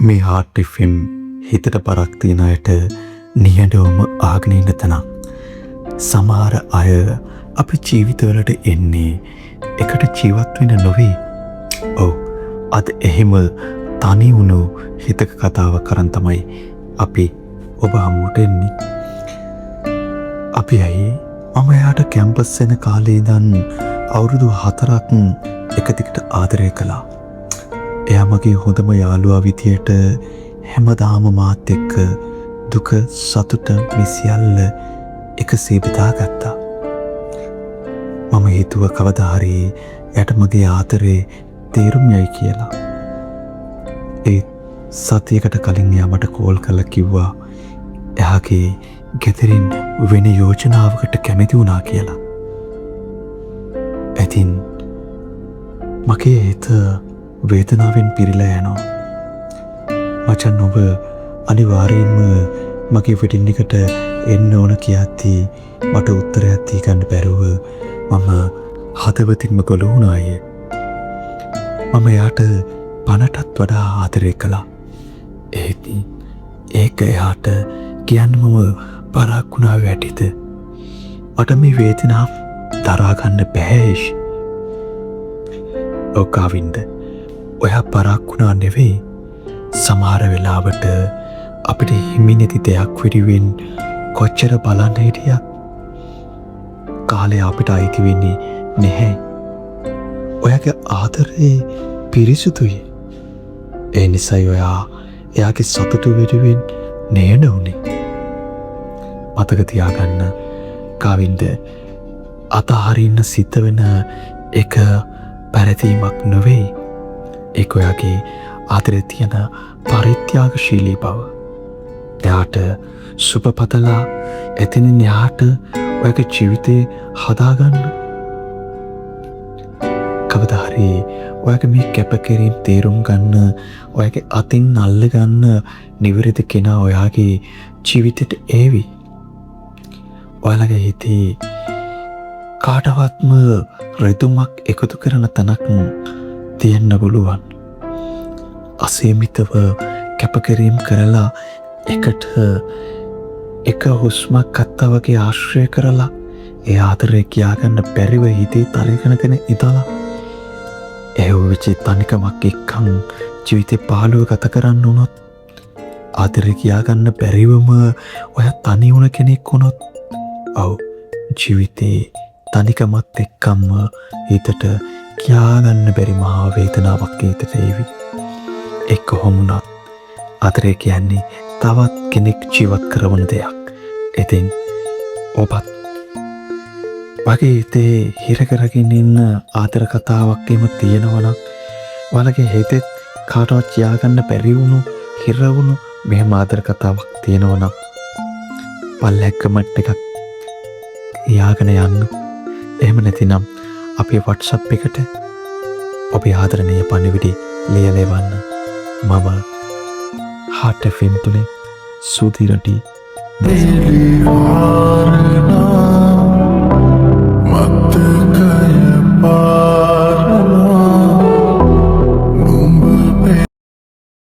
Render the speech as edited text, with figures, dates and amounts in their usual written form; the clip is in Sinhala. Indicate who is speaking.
Speaker 1: මේ හාට් FM හිතට පරක් තියන අයට නිහඬවම ආගෙන ඉන්න තැනක්. සමහර අය අපි ජීවිතවලට එන්නේ එකට ජීවත් වෙන්න නොවේ. ඔව්, අද එහෙම තනි වුණු හිතක කතාවක් කරන් තමයි අපි ඔබ හමුවට එන්නේ. අපි ඇයි මම එයාට කැම්පස් යන කාලේ ඉඳන් අවුරුදු 4ක් එක දිගට ආදරය කළා. එයා මගේ හොඳම යාළුවා විදියට හැමදාම මාත් එක්ක දුක සතුට මේ සියල්ල එකසේ බෙදාගත්තා. මම හිතුව කවදා හරි එයාට මගේ ආදරේ තේරුම් යයි කියලා. ඒ සතියකට කලින් එයා මට කෝල් කරලා කිව්වා එයාගේ ගෙදරින් වෙන යෝජනාවකට කැමති වුණා කියලා. ඉතින් මගේ හිත වේදනාවෙන් පිරීලා යනවා. මචං ඔබ අනිවාර්යයෙන්ම මගේ වෙඩින් එකට එන්න ඕන කියද්දී මට උත්තරයක් දී ගන්න බැරුව මම හදවතින්ම ගොළු වුණා අයියේ. මම එයාට පණටත් වඩා ආදරය කළා. ඒක එයාට කියන්න මම පරක් වුණා වැටිද. මට මේ වේදනාව දරා ගන්න බැහැ. ඔකාවින්ද ඔයා පරක් වුණා නෙවෙයි. සමහර වෙලාවට අපිට හිමි නැති දෙයක් වෙනුවෙන් කොච්චර බලන්න හිටියත් කාලය අපිට අයිති වෙන්නේ නැහැ. ඔයාගේ ආදරේ පිරිසුදුයි. ඒ නිසායි ඔයා එයාගේ සතුට වෙනුවෙන් නේන උනේ. මතක තියාගන්න කාවින්ද අතහරින්න සිද්ධ වෙන එක පැරදීමක් නෙවෙයි. ඒක ඔයාගේ ආදරේ තියෙන පරිත්‍යාගශීලී බව. එයාට සුබ පතලා එතනින් එහාට ඔයාගේ ජීවිතේ හදාගන්න. කවදා හරි ඔයාගේ මේ කැපකිරීම තේරුම් ගන්න, ඔයාගේ අතින් අල්ල ගන්න නිවැරදි කෙනා ඔයාගේ ජීවිතේට ඒවි. ඔයාලගේ හිතේ කාටවත්ම රිදුමක් එකතු කරන තැනක් තියෙන්න පුළුවන්. අසීමිතව කැපකිරීම කරලා එකට එක හුස්මක් ගත්තා වගේ ආශ්‍රය කරලා ඒ ආදරේ කියාගන්න බැරිව හිතේ තරකනගෙන ඉඳලා ඒ වෙච්ච තනිකමක් එක්කන් ජීවිතේ පාළුව ගත කරන්න උනොත්, ආදරේ කියාගන්න බැරිවම ඔය තනි වුණ කෙනෙක් වුණොත්, ඔව් ජීවිතේ තනිකමත් එක්කම හිතට කියාගන්න බැරි මහා වේදනාවක් හිතට ඒවි. ඒ කොහොම වුණත් ආදරේ කියන්නේ තවත් කෙනෙක් ජීවත් කරවන දෙයක්. ඉතින් ඔබත් වගේ හිතේ හිර කරගෙන ඉන්න ආදර කතාවක් එහෙම තියෙනවා නම්, ඔයාලගේ හිතේ කාටවත් කියාගන්න බැරි වුණු හිර වුණු මෙහෙම ආදර කතාවක් තියෙනවා නම් පල්ලෙහා කමෙන්ට් එකක් යාගෙන යන්න. එහෙම නැතිනම් අපේ WhatsApp එකට ඔබේ ආදරණීය පණිවිඩය ලියලා එවන්න. මම හාට් FM තුලින් සුධිරටි